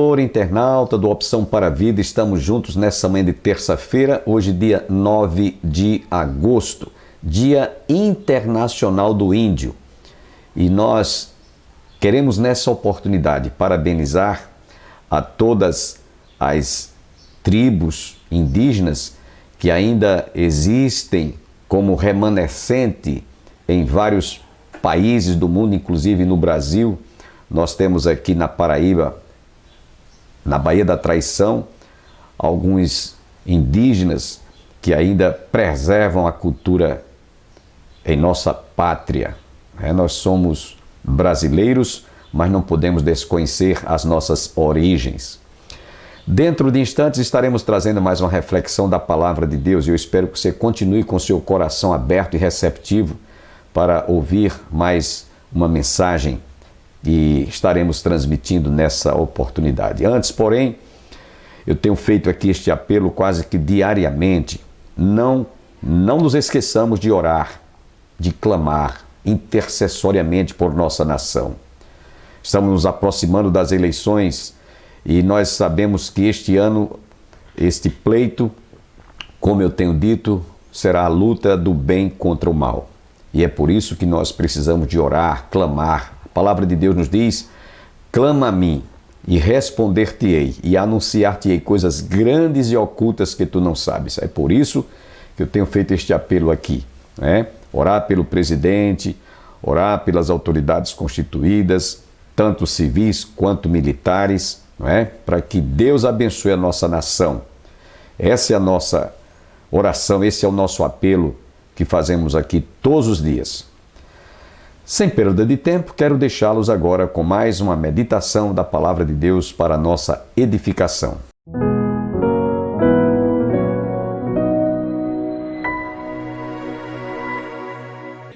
Internauta do Opção para a Vida, estamos juntos nessa manhã de terça-feira, hoje dia 9 de agosto, Dia Internacional do Índio. E nós queremos nessa oportunidade parabenizar a todas as tribos indígenas que ainda existem como remanescente em vários países do mundo, inclusive no Brasil. Nós temos aqui na Paraíba, na Baía da Traição, alguns indígenas que ainda preservam a cultura em nossa pátria. Nós somos brasileiros, mas não podemos desconhecer as nossas origens. Dentro de instantes estaremos trazendo mais uma reflexão da Palavra de Deus e eu espero que você continue com seu coração aberto e receptivo para ouvir mais uma mensagem e estaremos transmitindo nessa oportunidade. Antes, porém, eu tenho feito aqui este apelo quase que diariamente. Não nos esqueçamos de orar, de clamar intercessoriamente por nossa nação. Estamos nos aproximando das eleições e nós sabemos que este ano, este pleito, como eu tenho dito, será a luta do bem contra o mal. E é por isso que nós precisamos de orar, clamar. A palavra de Deus nos diz: clama a mim e responder-te-ei e anunciar-te-ei coisas grandes e ocultas que tu não sabes. É por isso que eu tenho feito este apelo aqui, Orar pelo presidente, orar pelas autoridades constituídas, tanto civis quanto militares, para que Deus abençoe a nossa nação. Essa é a nossa oração, esse é o nosso apelo que fazemos aqui todos os dias. Sem perda de tempo, quero deixá-los agora com mais uma meditação da Palavra de Deus para a nossa edificação.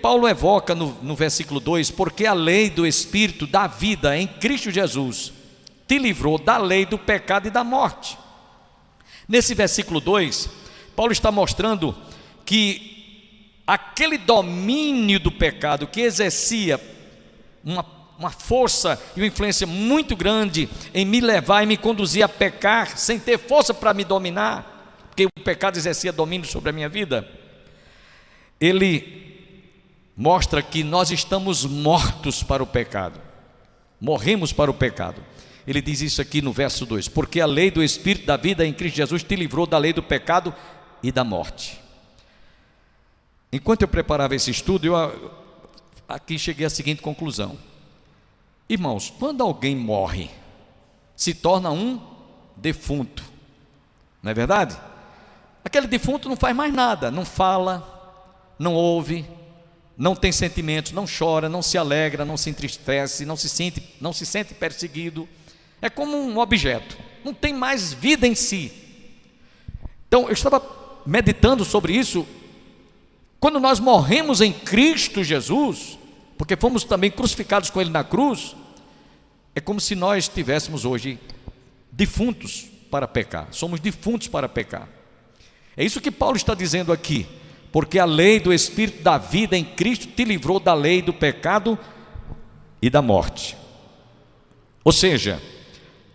Paulo evoca no versículo 2, porque a lei do Espírito da vida em Cristo Jesus te livrou da lei do pecado e da morte. Nesse versículo 2, Paulo está mostrando que aquele domínio do pecado que exercia uma força e uma influência muito grande em me levar e me conduzir a pecar sem ter força para me dominar, porque o pecado exercia domínio sobre a minha vida, ele mostra que nós estamos mortos para o pecado, morremos para o pecado. Ele diz isso aqui no verso 2, porque a lei do Espírito da vida em Cristo Jesus te livrou da lei do pecado e da morte. Enquanto eu preparava esse estudo, eu aqui cheguei à seguinte conclusão: irmãos, quando alguém morre, se torna um defunto, não é verdade? Aquele defunto não faz mais nada, não fala, não ouve, não tem sentimentos, não chora, não se alegra, não se entristece, não se sente perseguido. É como um objeto, não tem mais vida em si. Então eu estava meditando sobre isso. Quando nós morremos em Cristo Jesus, porque fomos também crucificados com Ele na cruz, é como se nós estivéssemos hoje defuntos para pecar. Somos defuntos para pecar. É isso que Paulo está dizendo aqui. Porque a lei do Espírito da vida em Cristo te livrou da lei do pecado e da morte. Ou seja,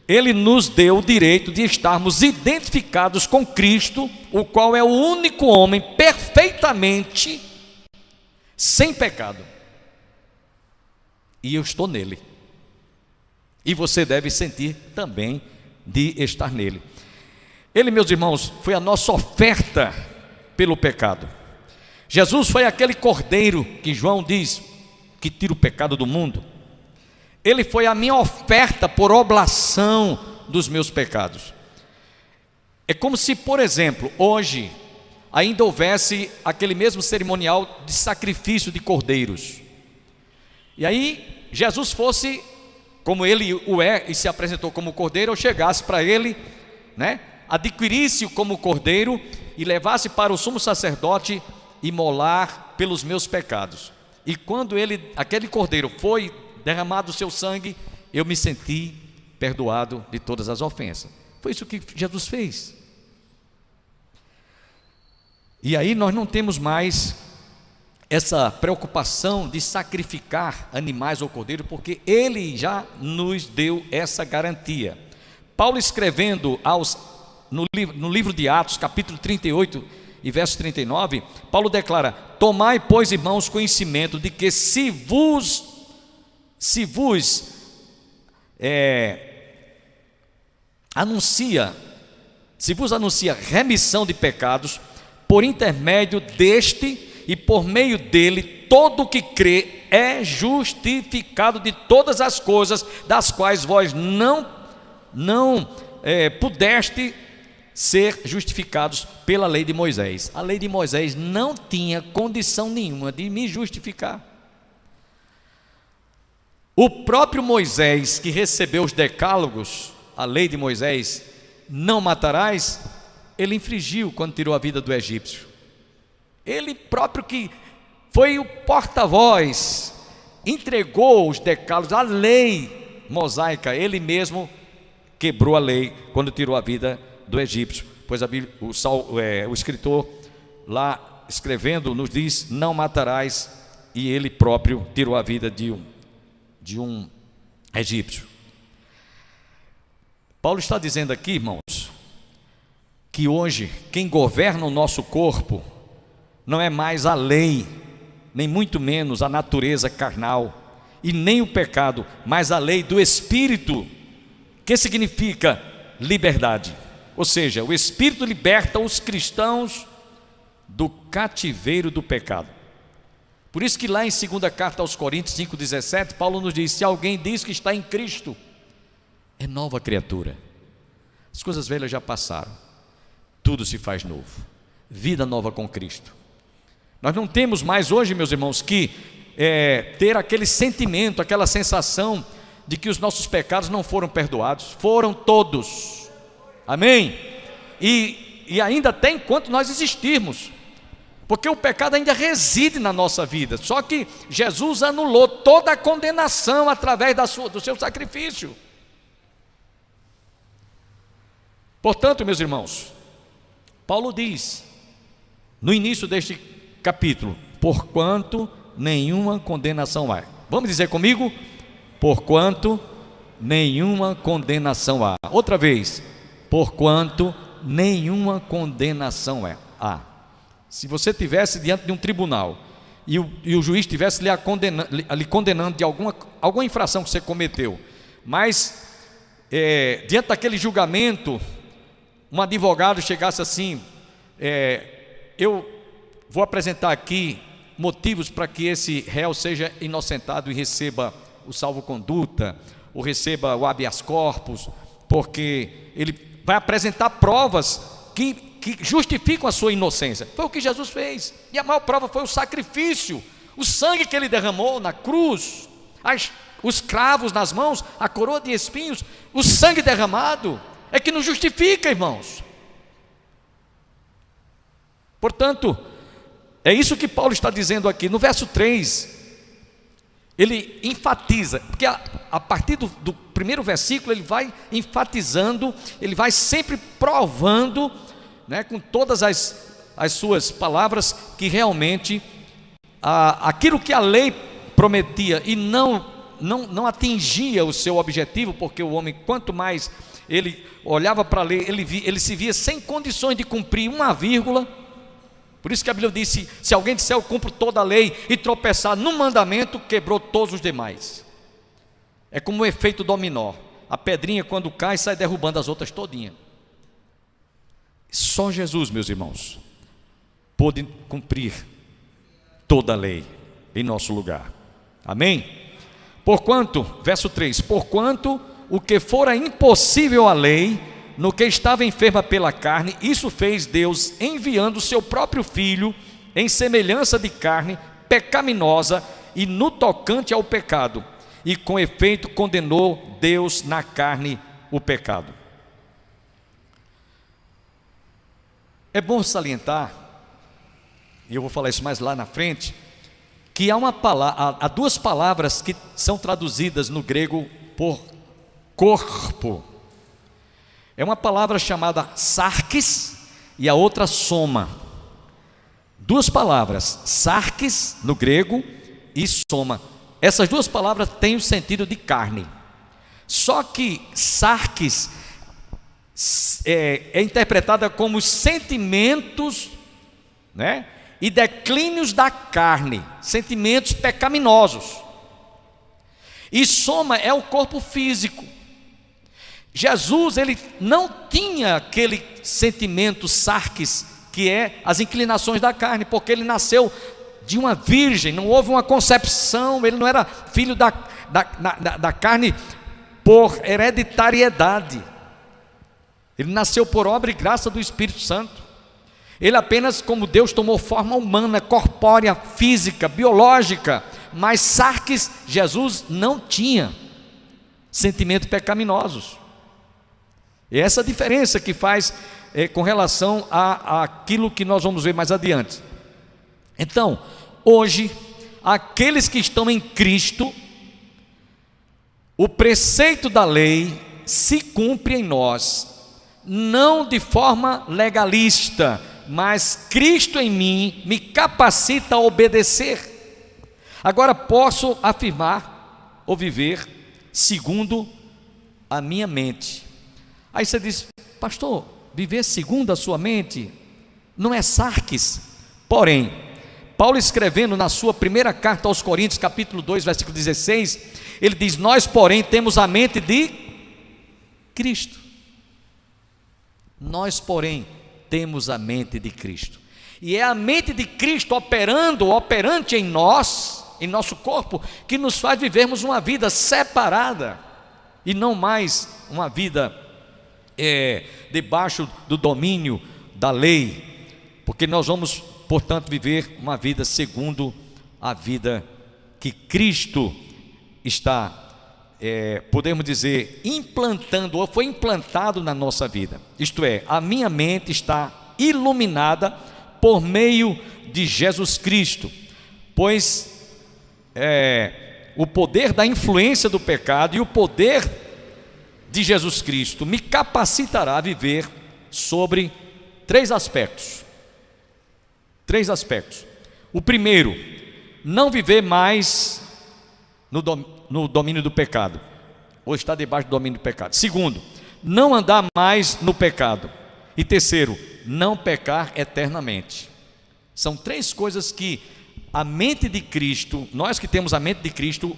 Ele nos deu o direito de estarmos identificados com Cristo, o qual é o único homem perfeitamente sem pecado. E eu estou nele. E você deve sentir também de estar nele. Ele, meus irmãos, foi a nossa oferta pelo pecado. Jesus foi aquele cordeiro que João diz que tira o pecado do mundo. Ele foi a minha oferta por oblação dos meus pecados. É como se, por exemplo, hoje ainda houvesse aquele mesmo cerimonial de sacrifício de cordeiros. E aí Jesus fosse, como Ele o é e se apresentou como cordeiro, eu chegasse para Ele, adquirisse-o como cordeiro e levasse para o sumo sacerdote imolar pelos meus pecados. E quando aquele cordeiro foi derramado o seu sangue, eu me senti perdoado de todas as ofensas. Foi isso que Jesus fez. E aí nós não temos mais essa preocupação de sacrificar animais ou cordeiro, porque Ele já nos deu essa garantia. Paulo escrevendo no livro de Atos, capítulo 38 e verso 39, Paulo declara: tomai, pois, irmãos, conhecimento de que se vos anuncia remissão de pecados, por intermédio deste e por meio dele, todo o que crê é justificado de todas as coisas das quais vós não pudeste ser justificados pela lei de Moisés. A lei de Moisés não tinha condição nenhuma de me justificar. O próprio Moisés, que recebeu os decálogos, a lei de Moisés, não matarás, ele infringiu quando tirou a vida do egípcio. Ele próprio, que foi o porta-voz, entregou os decálogos, a lei mosaica, ele mesmo quebrou a lei quando tirou a vida do egípcio, pois o escritor lá escrevendo nos diz: não matarás, e ele próprio tirou a vida de um egípcio. Paulo está dizendo aqui, irmãos, que hoje quem governa o nosso corpo não é mais a lei, nem muito menos a natureza carnal e nem o pecado, mas a lei do Espírito, que significa liberdade. Ou seja, o Espírito liberta os cristãos do cativeiro do pecado. Por isso que lá em 2ª carta aos Coríntios 5,17, Paulo nos diz: se alguém diz que está em Cristo, é nova criatura, as coisas velhas já passaram, tudo se faz novo, vida nova com Cristo. Nós não temos mais hoje, meus irmãos, que ter aquele sentimento, aquela sensação de que os nossos pecados não foram perdoados. Foram todos, amém? E ainda até enquanto nós existirmos, porque o pecado ainda reside na nossa vida, só que Jesus anulou toda a condenação através do seu sacrifício. Portanto, meus irmãos, Paulo diz no início deste capítulo: porquanto nenhuma condenação há. Vamos dizer comigo: porquanto nenhuma condenação há. Outra vez: porquanto nenhuma condenação há. Se você estivesse diante de um tribunal e o juiz estivesse lhe condenando de alguma infração que você cometeu, mas diante daquele julgamento, um advogado chegasse assim: eu vou apresentar aqui motivos para que esse réu seja inocentado e receba o salvo-conduta, ou receba o habeas corpus, porque ele vai apresentar provas que justificam a sua inocência. Foi o que Jesus fez, e a maior prova foi o sacrifício, o sangue que ele derramou na cruz, os cravos nas mãos, a coroa de espinhos, o sangue derramado é que nos justifica, irmãos. Portanto, é isso que Paulo está dizendo aqui. No verso 3, ele enfatiza, porque a partir do primeiro versículo ele vai enfatizando, ele vai sempre provando, com todas as suas palavras, que realmente aquilo que a lei prometia e não atingia o seu objetivo, porque o homem, quanto mais ele olhava para a lei, ele se via sem condições de cumprir uma vírgula. Por isso que a Bíblia diz: se alguém disser eu cumpro toda a lei e tropeçar num mandamento, quebrou todos os demais. É como o efeito dominó: a pedrinha, quando cai, sai derrubando as outras todinha. Só Jesus, meus irmãos, pôde cumprir toda a lei em nosso lugar. Amém? Porquanto, verso 3: porquanto o que fora impossível à lei, no que estava enferma pela carne, isso fez Deus, enviando o seu próprio Filho em semelhança de carne pecaminosa e no tocante ao pecado, e com efeito condenou Deus na carne o pecado. É bom salientar, e eu vou falar isso mais lá na frente, que há duas palavras que são traduzidas no grego por corpo. É uma palavra chamada sarkis e a outra soma. Duas palavras, sarkis no grego e soma. Essas duas palavras têm o sentido de carne. Só que sarkis é interpretada como os sentimentos, né, e declínios da carne, sentimentos pecaminosos. E soma é o corpo físico. Jesus, ele não tinha aquele sentimento sarques, que é as inclinações da carne, porque ele nasceu de uma virgem, não houve uma concepção, ele não era filho da carne por hereditariedade, ele nasceu por obra e graça do Espírito Santo. Ele apenas, como Deus, tomou forma humana, corpórea, física, biológica, mas sarques, Jesus não tinha sentimentos pecaminosos. E essa diferença que faz com relação àquilo que nós vamos ver mais adiante. Então, hoje, aqueles que estão em Cristo, o preceito da lei se cumpre em nós, não de forma legalista, mas Cristo em mim me capacita a obedecer. Agora posso afirmar ou viver segundo a minha mente. Aí você diz: pastor, viver segundo a sua mente não é sarques. Porém, Paulo, escrevendo na sua primeira carta aos Coríntios, capítulo 2, versículo 16, ele diz: nós, porém, temos a mente de Cristo. Nós, porém, temos a mente de Cristo. E é a mente de Cristo operante em nós, em nosso corpo, que nos faz vivermos uma vida separada e não mais uma vida debaixo do domínio da lei, porque nós vamos, portanto, viver uma vida segundo a vida que Cristo está, podemos dizer, implantando, ou foi implantado na nossa vida. Isto é, a minha mente está iluminada por meio de Jesus Cristo, pois o poder da influência do pecado e o poder de Jesus Cristo me capacitará a viver sobre três aspectos. O primeiro, não viver mais no domínio do pecado, ou estar debaixo do domínio do pecado. Segundo, não andar mais no pecado. E terceiro, não pecar eternamente. São três coisas que a mente de Cristo, nós que temos a mente de Cristo,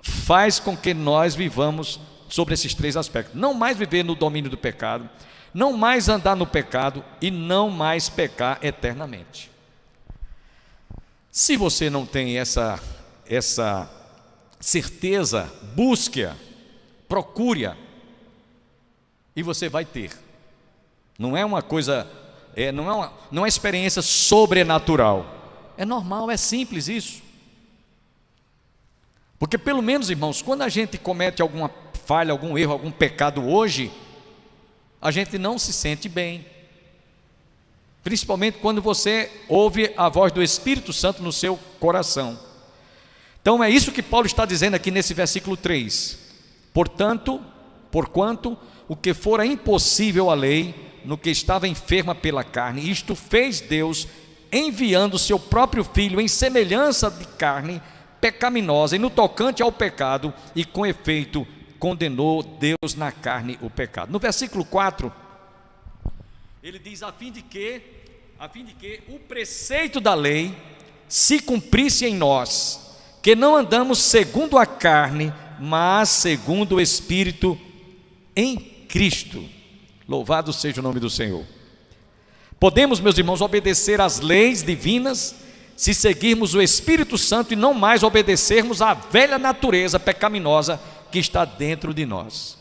faz com que nós vivamos sobre esses três aspectos: não mais viver no domínio do pecado, não mais andar no pecado e não mais pecar eternamente. Se você não tem essa certeza, busque-a, procure-a, e você vai ter. Não é uma coisa, não é uma experiência sobrenatural, é normal, é simples isso. Porque pelo menos, irmãos, quando a gente comete alguma falha, algum erro, algum pecado hoje, a gente não se sente bem, principalmente quando você ouve a voz do Espírito Santo no seu coração. Então é isso que Paulo está dizendo aqui nesse versículo 3. Portanto, porquanto o que fora impossível à lei, no que estava enferma pela carne, isto fez Deus, enviando o seu próprio Filho em semelhança de carne pecaminosa, e no tocante ao pecado, e com efeito condenou Deus na carne o pecado. No versículo 4, ele diz: a fim de que o preceito da lei se cumprisse em nós, que não andamos segundo a carne, mas segundo o Espírito em Cristo. Louvado seja o nome do Senhor. Podemos, meus irmãos, obedecer às leis divinas se seguirmos o Espírito Santo e não mais obedecermos à velha natureza pecaminosa que está dentro de nós.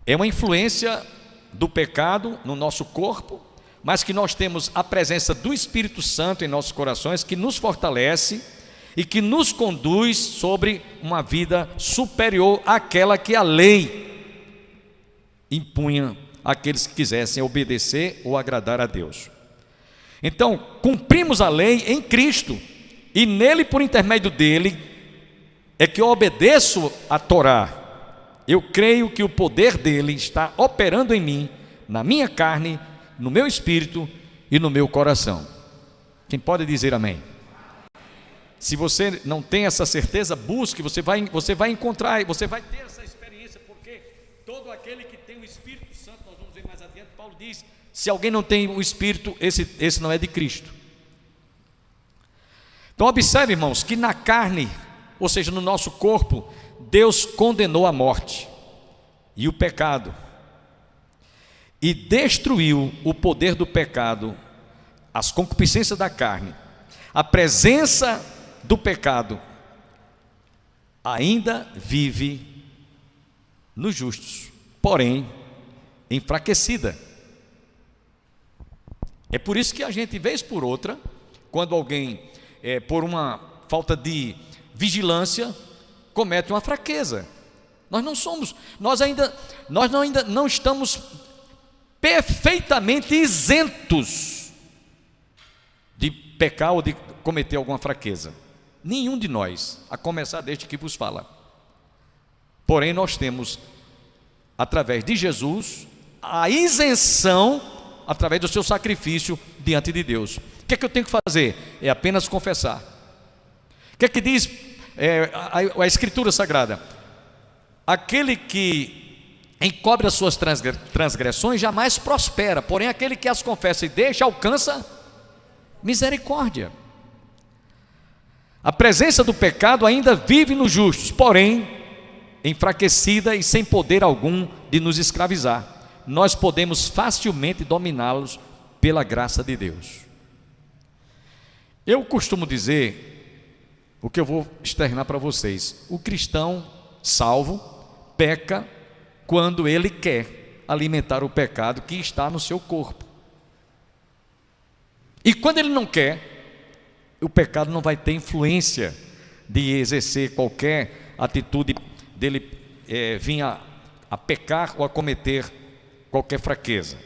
É uma influência do pecado no nosso corpo, mas que nós temos a presença do Espírito Santo em nossos corações, que nos fortalece e que nos conduz sobre uma vida superior àquela que a lei impunha àqueles que quisessem obedecer ou agradar a Deus. Então, cumprimos a lei em Cristo, e nele, por intermédio dele, é que eu obedeço a Torá. Eu creio que o poder dele está operando em mim, na minha carne, no meu espírito e no meu coração. Quem pode dizer amém? Se você não tem essa certeza, busque, você vai encontrar, você vai ter essa experiência existência, porque todo aquele que tem o Espírito Santo, nós vamos ver mais adiante, Paulo diz, se alguém não tem o Espírito, esse não é de Cristo. Então observe, irmãos, que na carne, ou seja, no nosso corpo, Deus condenou a morte e o pecado, e destruiu o poder do pecado, as concupiscências da carne. A presença do pecado ainda vive nos justos, porém enfraquecida. É por isso que a gente, vez por outra, quando alguém, por uma falta de vigilância, comete uma fraqueza. Nós ainda não estamos perfeitamente isentos de pecar ou de cometer alguma fraqueza. Nenhum de nós, a começar desde que vos fala. Porém, nós temos, através de Jesus, a isenção, através do seu sacrifício diante de Deus. O que é que eu tenho que fazer? É apenas confessar. O que é que diz a Escritura Sagrada? Aquele que encobre as suas transgressões jamais prospera, porém aquele que as confessa e deixa alcança misericórdia. A presença do pecado ainda vive nos justos, porém enfraquecida e sem poder algum de nos escravizar. Nós podemos facilmente dominá-los pela graça de Deus. Eu costumo dizer o que eu vou externar para vocês: o cristão salvo peca quando ele quer alimentar o pecado que está no seu corpo. E quando ele não quer, o pecado não vai ter influência de exercer qualquer atitude dele vir a pecar ou a cometer qualquer fraqueza.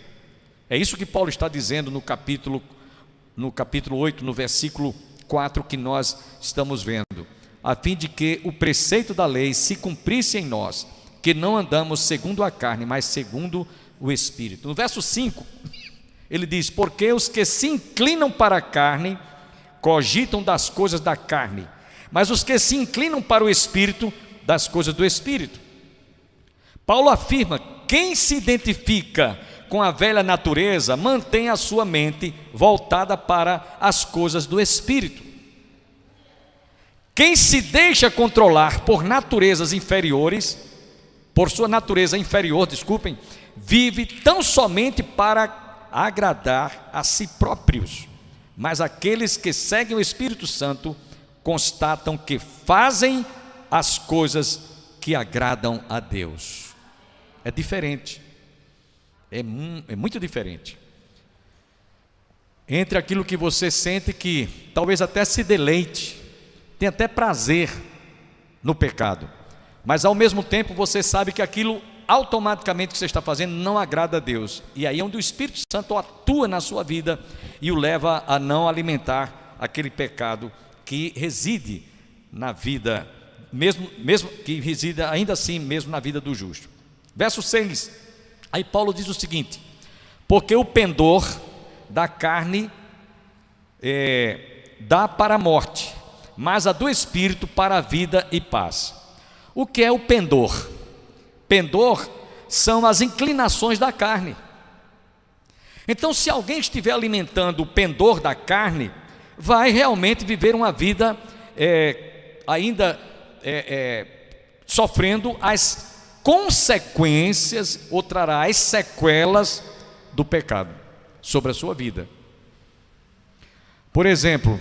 É isso que Paulo está dizendo no capítulo 8, no versículo 4 que nós estamos vendo, a fim de que o preceito da lei se cumprisse em nós, que não andamos segundo a carne, mas segundo o Espírito. No verso 5, ele diz: porque os que se inclinam para a carne, cogitam das coisas da carne, mas os que se inclinam para o Espírito, das coisas do Espírito. Paulo afirma: quem se identifica com a velha natureza, mantém a sua mente voltada para as coisas do Espírito. Quem se deixa controlar por naturezas inferiores, por sua natureza inferior, vive tão somente para agradar a si próprios. Mas aqueles que seguem o Espírito Santo constatam que fazem as coisas que agradam a Deus. É diferente, é muito diferente entre aquilo que você sente, que talvez até se deleite, tem até prazer no pecado, mas ao mesmo tempo você sabe que aquilo automaticamente que você está fazendo não agrada a Deus, e aí é onde o Espírito Santo atua na sua vida e o leva a não alimentar aquele pecado que reside na vida, mesmo que resida ainda assim mesmo na vida do justo. Verso 6, aí Paulo diz o seguinte: porque o pendor da carne dá para a morte, mas a do Espírito para a vida e paz. O que é o pendor? Pendor são as inclinações da carne. Então, se alguém estiver alimentando o pendor da carne, vai realmente viver uma vida ainda sofrendo as consequências, ou trará as sequelas do pecado sobre a sua vida. Por exemplo,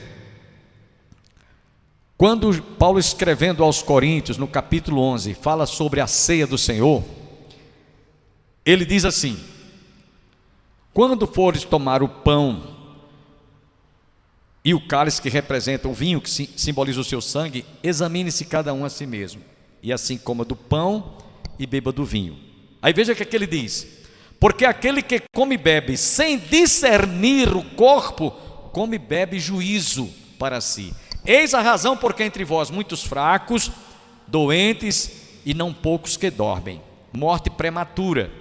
quando Paulo, escrevendo aos Coríntios, no capítulo 11, fala sobre a ceia do Senhor, ele diz assim: quando fores tomar o pão e o cálice que representa o vinho, que simboliza o seu sangue, examine-se cada um a si mesmo, e assim coma do pão e beba do vinho. Aí veja o que ele diz: porque aquele que come e bebe sem discernir o corpo, come e bebe juízo para si. Eis a razão porque entre vós muitos fracos, doentes e não poucos que dormem, morte prematura.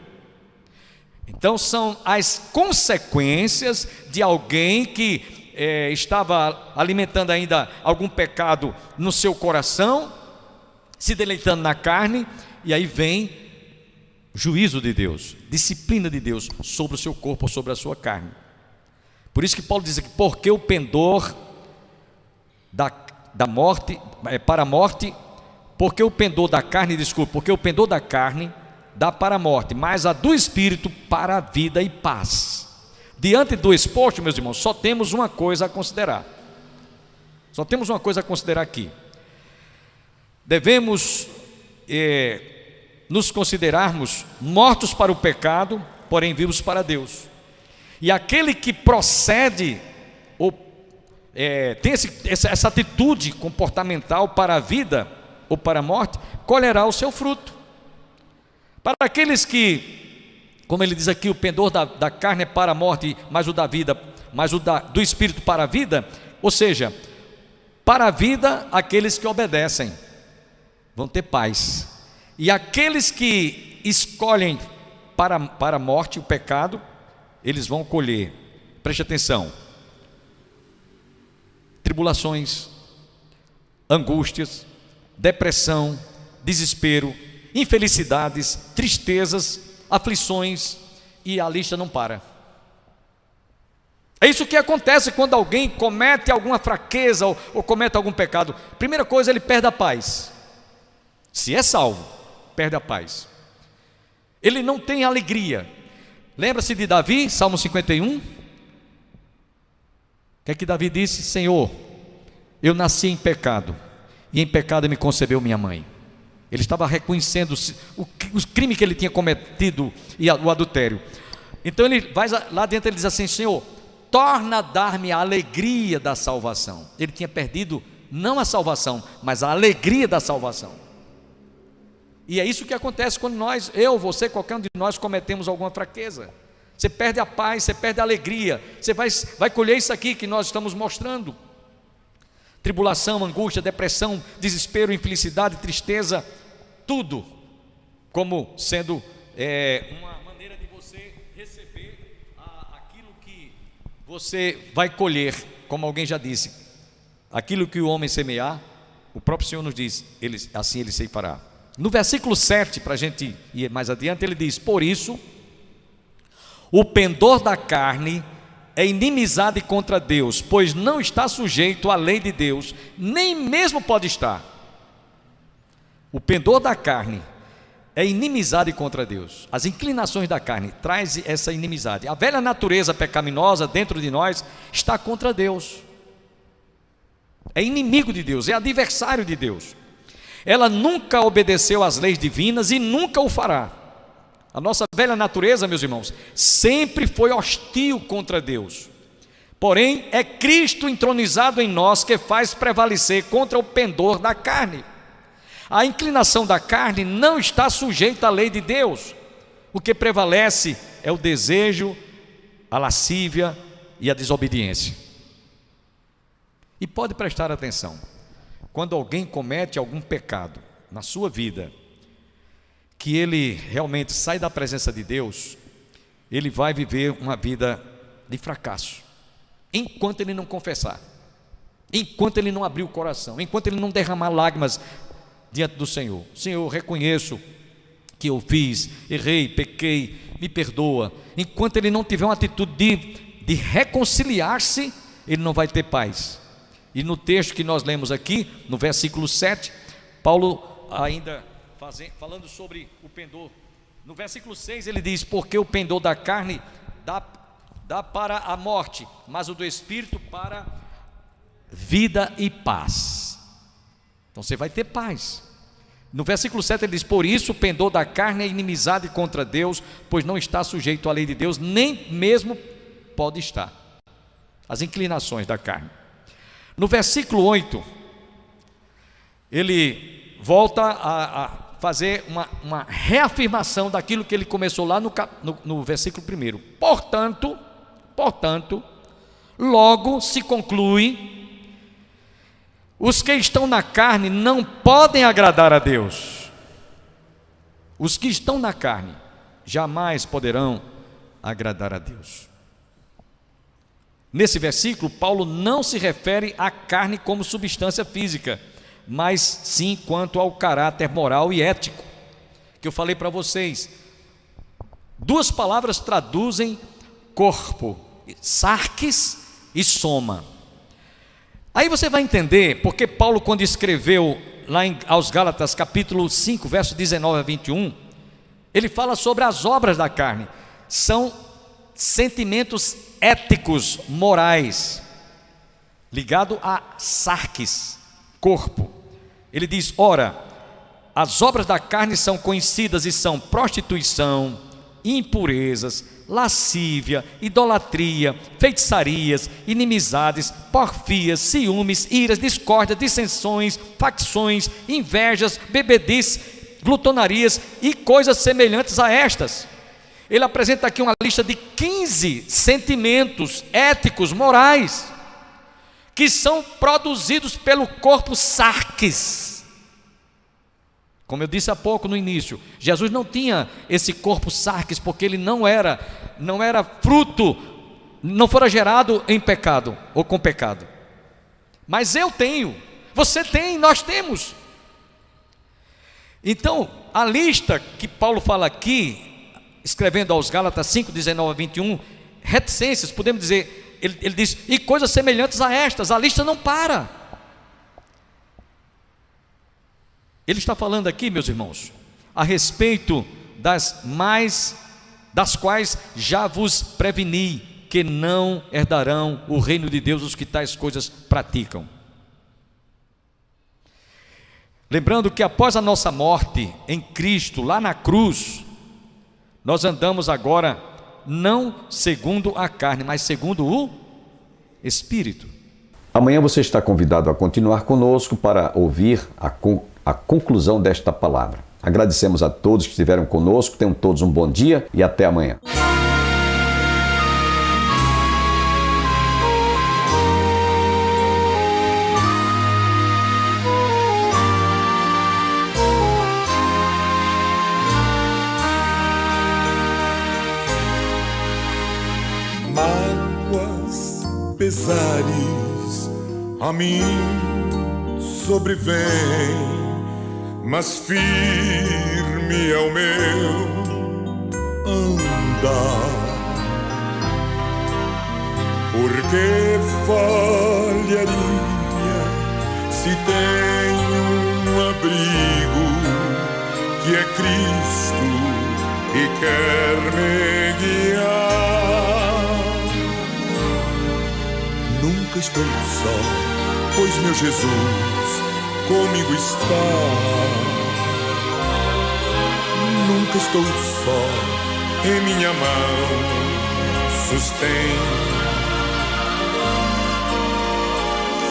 Então são as consequências de alguém que estava alimentando ainda algum pecado no seu coração, se deleitando na carne, e aí vem juízo de Deus, disciplina de Deus sobre o seu corpo, sobre a sua carne. Por isso que Paulo diz aqui, porque o pendor da morte, para a morte, porque o pendor da carne, porque o pendor da carne dá para a morte, mas a do Espírito para a vida e paz. Diante do exposto, meus irmãos, só temos uma coisa a considerar. Só temos uma coisa a considerar aqui. Devemos nos considerarmos mortos para o pecado, porém vivos para Deus. E aquele que procede, ou tem essa atitude comportamental para a vida ou para a morte, colherá o seu fruto. Para aqueles que, como ele diz aqui, o pendor da carne é para a morte, mas o da vida, mas o do Espírito para a vida, ou seja, para a vida, aqueles que obedecem vão ter paz, e aqueles que escolhem para a morte, o pecado, eles vão colher, preste atenção, tribulações, angústias, depressão, desespero, infelicidades, tristezas, aflições, e a lista não para. É isso que acontece quando alguém comete alguma fraqueza ou comete algum pecado. Primeira coisa, ele perde a paz. Se é salvo, perde a paz. Ele não tem alegria. Lembra-se de Davi, Salmo 51? O que é que Davi disse? Senhor, eu nasci em pecado, e em pecado me concebeu minha mãe. Ele estava reconhecendo o crime que ele tinha cometido e o adultério. Então ele vai lá dentro, ele diz assim: Senhor, torna a dar-me a alegria da salvação. Ele tinha perdido não a salvação, mas a alegria da salvação. E é isso que acontece quando nós, você, qualquer um de nós cometemos alguma fraqueza. Você perde a paz, você perde a alegria. Você vai colher isso aqui que nós estamos mostrando: tribulação, angústia, depressão, desespero, infelicidade, tristeza, tudo como sendo uma maneira de você receber aquilo que você vai colher. Como alguém já disse, aquilo que o homem semear, o próprio Senhor nos diz, assim ele ceifará. No versículo 7, para a gente ir mais adiante, ele diz: por isso, o pendor da carne é inimizade contra Deus, pois não está sujeito à lei de Deus, nem mesmo pode estar. O pendor da carne é inimizade contra Deus. As inclinações da carne traz essa inimizade. A velha natureza pecaminosa dentro de nós está contra Deus. É inimigo de Deus, é adversário de Deus. Ela nunca obedeceu às leis divinas e nunca o fará. A nossa velha natureza, meus irmãos, sempre foi hostil contra Deus. Porém, é Cristo entronizado em nós que faz prevalecer contra o pendor da carne. A inclinação da carne não está sujeita à lei de Deus. O que prevalece é o desejo, a lascívia e a desobediência. E pode prestar atenção: quando alguém comete algum pecado na sua vida, que ele realmente sai da presença de Deus, ele vai viver uma vida de fracasso, enquanto ele não confessar, enquanto ele não abrir o coração, enquanto ele não derramar lágrimas diante do Senhor. Senhor, reconheço que eu fiz, errei, pequei, me perdoa. Enquanto ele não tiver uma atitude de reconciliar-se, ele não vai ter paz. E no texto que nós lemos aqui, no versículo 7, Paulo ainda falando sobre o pendor, no versículo 6 ele diz: porque o pendor da carne dá para a morte, mas o do Espírito para vida e paz. Então você vai ter paz. No versículo 7 ele diz: por isso o pendor da carne é inimizade contra Deus, pois não está sujeito à lei de Deus, nem mesmo pode estar. As inclinações da carne. No versículo 8, ele volta a fazer uma reafirmação daquilo que ele começou lá no versículo 1. Portanto, logo se conclui: os que estão na carne não podem agradar a Deus. Os que estão na carne jamais poderão agradar a Deus. Nesse versículo, Paulo não se refere à carne como substância física, mas sim quanto ao caráter moral e ético. que eu falei para vocês. Duas palavras traduzem corpo: sarques e soma. Aí você vai entender porque Paulo, quando escreveu lá aos Gálatas, capítulo 5, verso 19 a 21, ele fala sobre as obras da carne. São sentimentos éticos, morais, ligado a sarques, corpo. Ele diz: ora, as obras da carne são conhecidas e são prostituição, impurezas, lascívia, idolatria, feitiçarias, inimizades, porfias, ciúmes, iras, discórdias, dissensões, facções, invejas, bebedices, glutonarias e coisas semelhantes a estas. Ele apresenta aqui uma lista de 15 sentimentos éticos, morais, que são produzidos pelo corpo sarques. Como eu disse há pouco no início, Jesus não tinha esse corpo sarques porque ele não era fruto, não fora gerado em pecado ou com pecado. Mas eu tenho, você tem, nós temos. Então, a lista que Paulo fala aqui, escrevendo aos Gálatas 5, 19 a 21, reticências, podemos dizer, ele diz, e coisas semelhantes a estas, a lista não para. Ele está falando aqui, meus irmãos, a respeito das quais já vos preveni, que não herdarão o reino de Deus os que tais coisas praticam. Lembrando que após a nossa morte em Cristo, lá na cruz, nós andamos agora não segundo a carne, mas segundo o Espírito. Amanhã você está convidado a continuar conosco para ouvir a conclusão desta palavra. Agradecemos a todos que estiveram conosco, tenham todos um bom dia e até amanhã. Mágoas, pesares a mim sobrevêm, mas firme é o meu andar. Porque falharia se tenho um abrigo que é Cristo e quer me guiar. Nunca estou só, pois meu Jesus comigo está. Nunca estou só, em minha mão sustém.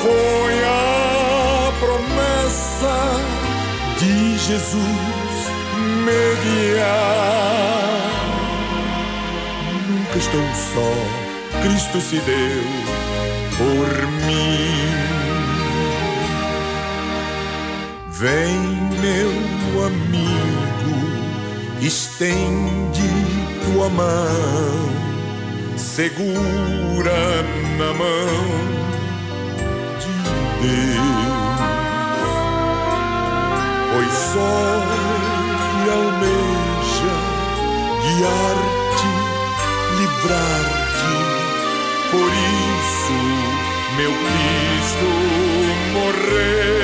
Foi a promessa de Jesus me guiar. Nunca estou só, Cristo se deu por mim. Vem, meu amigo, estende tua mão, segura na mão de Deus, pois só Ele almeja guiar-te, livrar-te. Por isso, meu Cristo morreu.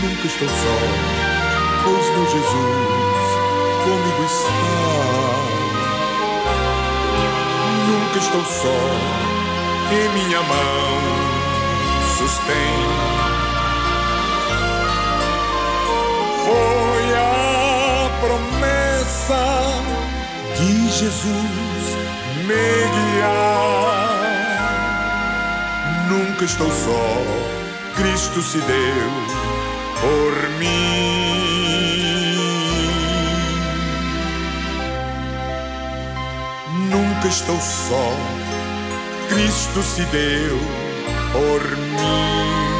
Nunca estou só, pois meu Jesus comigo está. Nunca estou só, em minha mão sustém. Foi a promessa de Jesus me guiar. Nunca estou só, Cristo se deu por mim. Nunca estou só, Cristo se deu por mim.